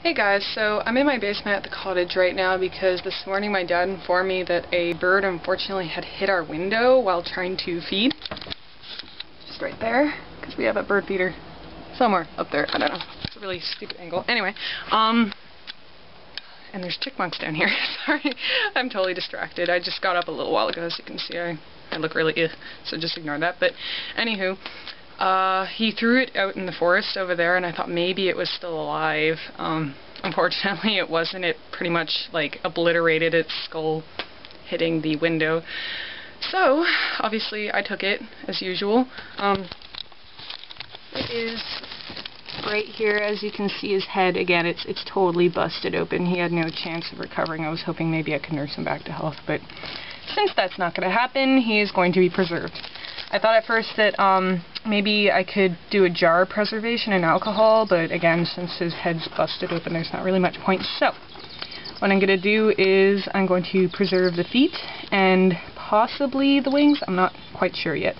Hey guys, so I'm in my basement at the cottage right now because this morning my dad informed me that a bird unfortunately had hit our window while trying to feed. Just right there, because we have a bird feeder somewhere up there, I don't know. It's a really stupid angle. Anyway, and there's chipmunks down here. Sorry, I'm totally distracted. I just got up a little while ago, as you can see. I look really so just ignore that. But anywho, he threw it out in the forest over there, and I thought maybe it was still alive. Unfortunately, it wasn't. It pretty much, like, obliterated its skull, hitting the window. So, obviously, I took it, as usual. It is right here, as you can see his head. Again, it's totally busted open. He had no chance of recovering. I was hoping maybe I could nurse him back to health, but since that's not going to happen, he is going to be preserved. I thought at first that maybe I could do a jar preservation in alcohol, but again, since his head's busted open, there's not really much point. So, what I'm going to do is I'm going to preserve the feet and possibly the wings. I'm not quite sure yet.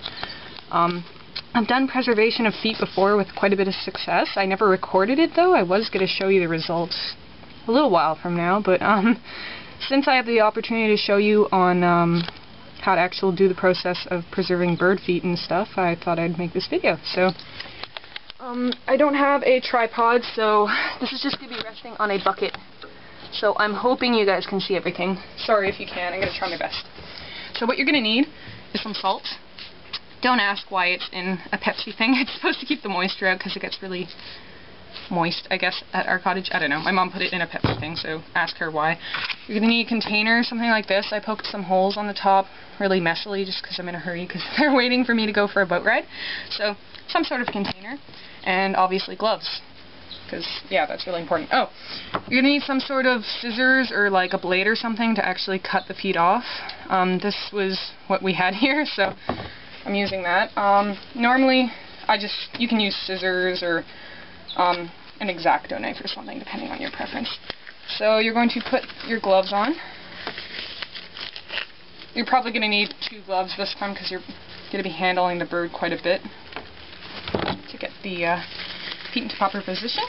I've done preservation of feet before with quite a bit of success. I never recorded it though. I was going to show you the results a little while from now, but since I have the opportunity to show you on how to actually do the process of preserving bird feet and stuff, I thought I'd make this video. So, I don't have a tripod, so this is just going to be resting on a bucket. So I'm hoping you guys can see everything. Sorry if you can't, I'm going to try my best. So what you're going to need is some salt. Don't ask why it's in a Pepsi thing. It's supposed to keep the moisture out because it gets really moist, I guess, at our cottage. I don't know. My mom put it in a Pepsi thing, so ask her why. You're going to need a container, something like this. I poked some holes on the top really messily just because I'm in a hurry because they're waiting for me to go for a boat ride. So, some sort of container. And obviously gloves. Because, yeah, that's really important. Oh, you're going to need some sort of scissors or like a blade or something to actually cut the feet off. This was what we had here, so I'm using that. Normally, you can use scissors or an X-Acto knife or something, depending on your preference. So you're going to put your gloves on. You're probably going to need 2 gloves this time because you're going to be handling the bird quite a bit to get the feet into proper position.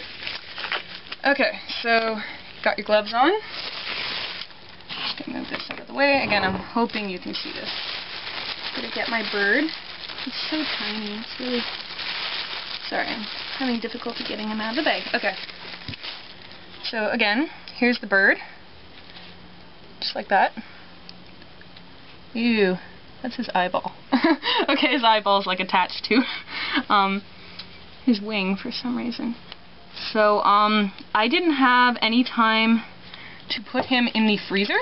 Okay, so you've got your gloves on. Just going to move this out of the way. Again, I'm hoping you can see this. I'm going to get my bird. He's so tiny. It's really... Sorry, I'm having difficulty getting him out of the bag. Okay. So again, here's the bird. Just like that. Ew, that's his eyeball. Okay, his eyeball's like attached to his wing for some reason. So, I didn't have any time to put him in the freezer,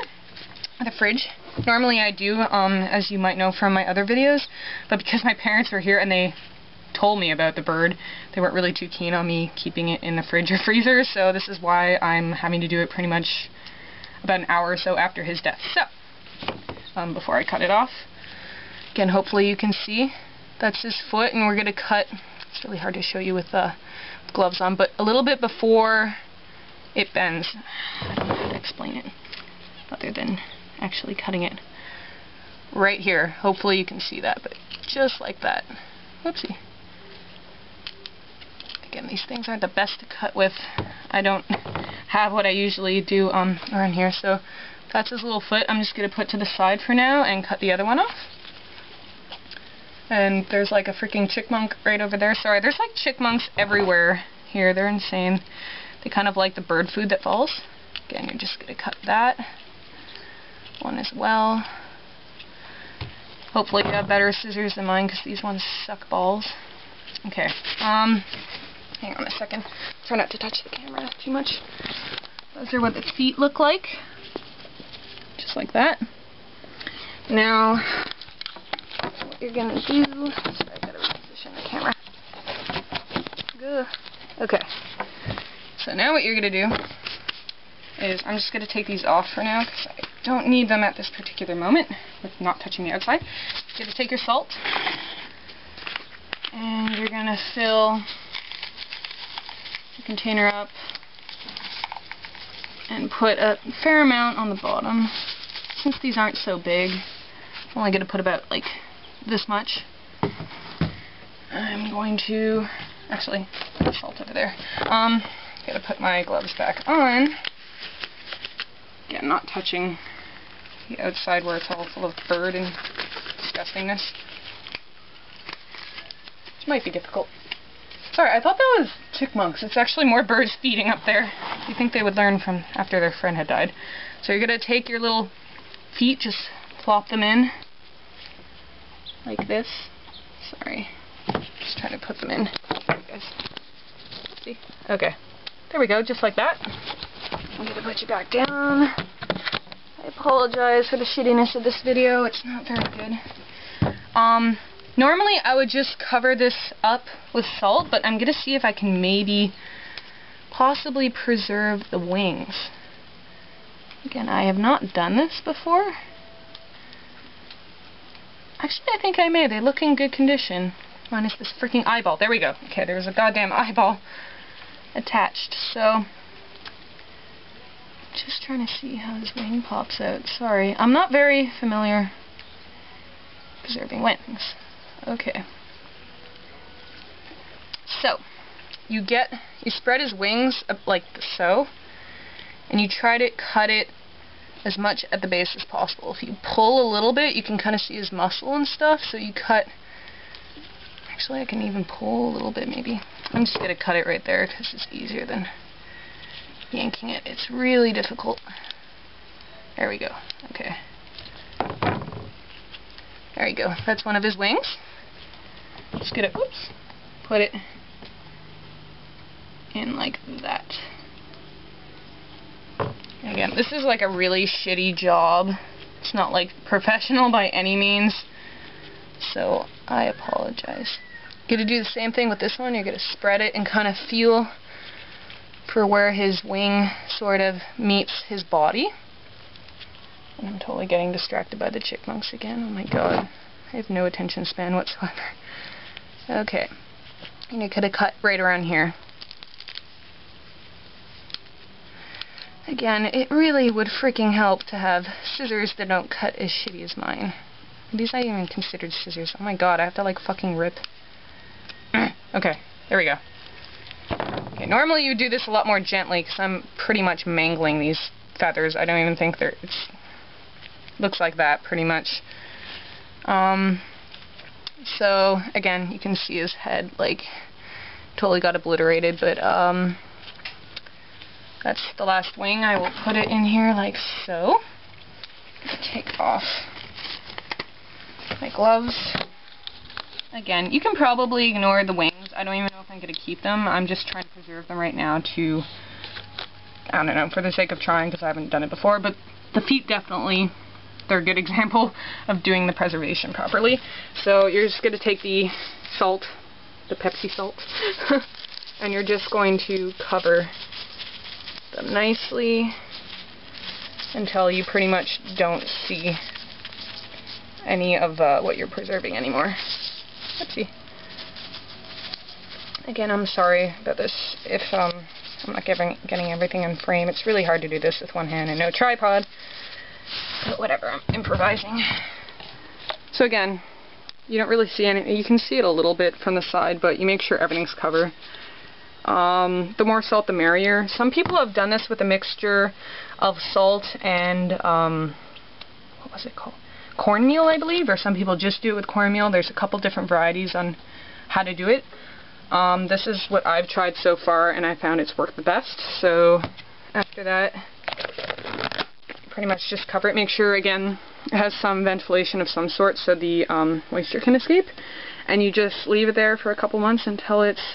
or the fridge. Normally I do, as you might know from my other videos, but because my parents were here and they told me about the bird, they weren't really too keen on me keeping it in the fridge or freezer, so this is why I'm having to do it pretty much about an hour or so after his death. So, before I cut it off, again, hopefully you can see that's his foot, and we're going to cut, it's really hard to show you with gloves on, but a little bit before it bends. I don't know how to explain it other than actually cutting it right here. Hopefully you can see that, but just like that. Whoopsie. Again, these things aren't the best to cut with. I don't have what I usually do around here, so that's his little foot. I'm just going to put to the side for now and cut the other one off. And there's like a freaking chipmunk right over there. Sorry, there's like chipmunks everywhere here. They're insane. They kind of like the bird food that falls. Again, you're just going to cut that one as well. Hopefully you have better scissors than mine because these ones suck balls. Okay, hang on a second. Try not to touch the camera too much. Those are what the feet look like. Just like that. Now, what you're gonna do, sorry, I gotta reposition the camera. Good. Okay. So now what you're gonna do is, I'm just gonna take these off for now because I don't need them at this particular moment with not touching the outside. You're gonna take your salt and you're gonna fill the container up and put a fair amount on the bottom. Since these aren't so big, I'm only going to put about like this much. I'm going to actually put the salt over there. Gotta put my gloves back on. Again, not touching the outside where it's all full of bird and disgustingness. Which might be difficult. Sorry, I thought that was chipmunks. It's actually more birds feeding up there. You think they would learn from after their friend had died. So you're gonna take your little feet, just plop them in like this. Sorry, just trying to put them in. There you guys. See? Okay, there we go, just like that. I'm gonna put you back down. I apologize for the shittiness of this video. It's not very good. Normally I would just cover this up with salt, but I'm gonna see if I can maybe possibly preserve the wings. Again, I have not done this before. Actually, I think I may. They look in good condition. Minus this freaking eyeball. There we go. Okay, there's a goddamn eyeball attached. So, just trying to see how this wing pops out. Sorry, I'm not very familiar preserving wings. Okay. So, you spread his wings up like so, and you try to cut it as much at the base as possible. If you pull a little bit, you can kind of see his muscle and stuff, so you cut. Actually, I can even pull a little bit maybe. I'm just going to cut it right there because it's easier than yanking it. It's really difficult. There we go. Okay. There you go. That's one of his wings. Just gonna, oops, put it in like that. Again, this is like a really shitty job. It's not like professional by any means, so I apologize. Gonna do the same thing with this one. You're gonna spread it and kind of feel for where his wing sort of meets his body. And I'm totally getting distracted by the chipmunks again. Oh my god. I have no attention span whatsoever. Okay. And you're gonna cut right around here. Again, it really would freaking help to have scissors that don't cut as shitty as mine. These not even considered scissors. Oh my god, I have to like fucking rip. Okay, there we go. Okay, normally you would do this a lot more gently because I'm pretty much mangling these feathers. I don't even think they're, looks like that pretty much. So again, you can see his head like totally got obliterated, but that's the last wing. I will put it in here like so. Take off my gloves. Again, you can probably ignore the wings. I don't even know if I'm going to keep them. I'm just trying to preserve them right now to, I don't know, for the sake of trying because I haven't done it before, but the feet definitely, they're a good example of doing the preservation properly. So you're just going to take the salt, the Pepsi salt, and you're just going to cover them nicely until you pretty much don't see any of what you're preserving anymore. Let's see. Again, I'm sorry about this if I'm not getting everything in frame. It's really hard to do this with one hand and no tripod. But whatever, I'm improvising. So again, you don't really see any, you can see it a little bit from the side, but you make sure everything's covered. The more salt the merrier. Some people have done this with a mixture of salt and, what was it called? Cornmeal, I believe, or some people just do it with cornmeal. There's a couple different varieties on how to do it. This is what I've tried so far, and I found it's worked the best. So after that, pretty much just cover it. Make sure, again, it has some ventilation of some sort so the moisture can escape. And you just leave it there for a couple months until it's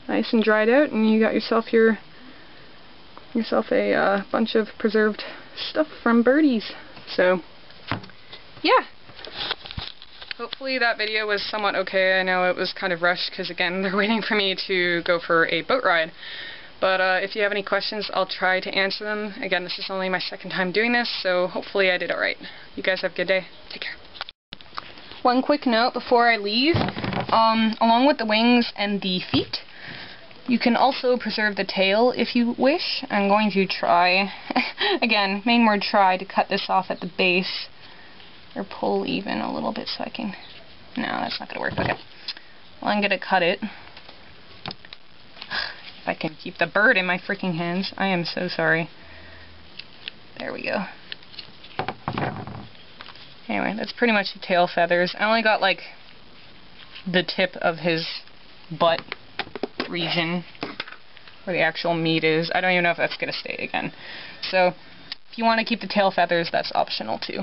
nice and dried out, and you got yourself a bunch of preserved stuff from birdies. So yeah, hopefully that video was somewhat okay. I know it was kind of rushed because again they're waiting for me to go for a boat ride, but if you have any questions I'll try to answer them. Again, this is only my second time doing this, so hopefully I did alright. You guys have a good day. Take care. One quick note before I leave, along with the wings and the feet, you can also preserve the tail if you wish. I'm going to try, again, main word try, to cut this off at the base, or pull even a little bit so I can, no, that's not going to work. Okay, well, I'm going to cut it If I can keep the bird in my freaking hands. I am so sorry. There we go. Anyway, that's pretty much the tail feathers. I only got like the tip of his butt region where the actual meat is. I don't even know if that's going to stay again. So if you want to keep the tail feathers, that's optional too.